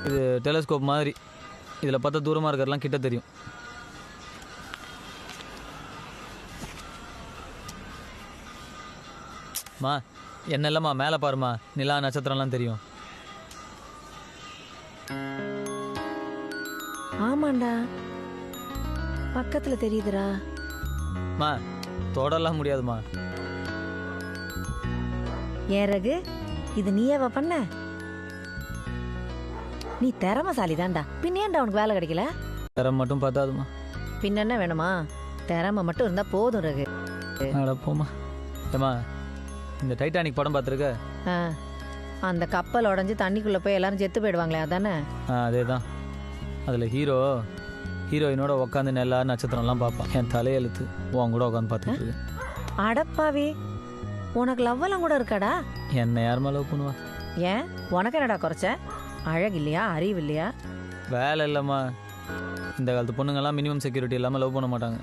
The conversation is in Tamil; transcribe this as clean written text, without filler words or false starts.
இது டெலஸ்கோப் மாதிரி. இதில் பார்த்தா தூரமாக இருக்கிறதெல்லாம் கிட்ட தெரியும். மா என்ன இல்லைம்மா, மேலே பாருமா, நிலா நட்சத்திரம்லாம் தெரியும். ஆமாண்டா, பக்கத்துல தெரியுதுடா. மா தொடலாம் முடியாதுமா. ஏன் ரகு, இது நீயேவா பண்ண? நீ திறமசாலி தான்டா, பின்ன ஏன்டா உனக்கு வேலை கிடைக்கல? தரம் மட்டும் பார்த்தாதுமா. பின்ன என்ன வேணுமா? திறமை மட்டும் இருந்தா போதும் ரகு. போமா. ஏம்மா, இந்த டைட்டானிக் படம் பார்த்துருக்க? ஆ, அந்த கப்பல் உடஞ்சி தண்ணிக்குள்ள போய் எல்லாரும் செத்து போயிடுவாங்களே, அதானே? அதே தான். அதில் ஹீரோயினோட உட்காந்து எல்லா நட்சத்திரம்லாம் பார்ப்பான். என் தலையெழுத்து உன் கூட உட்காந்து பார்த்துட்டு இருக்கு. அடப்பாவி, உனக்கு லவ்வெல்லாம் கூட இருக்காடா? என்னை யாருமா லவ் பண்ணுவா? ஏன், உனக்கு என்னடா குறைச்ச? அழகு இல்லையா, அறிவு இல்லையா? வேலை இல்லைம்மா. இந்த காலத்து பொண்ணுங்கெல்லாம் மினிமம் செக்யூரிட்டி இல்லாமல் லவ் பண்ண மாட்டாங்க.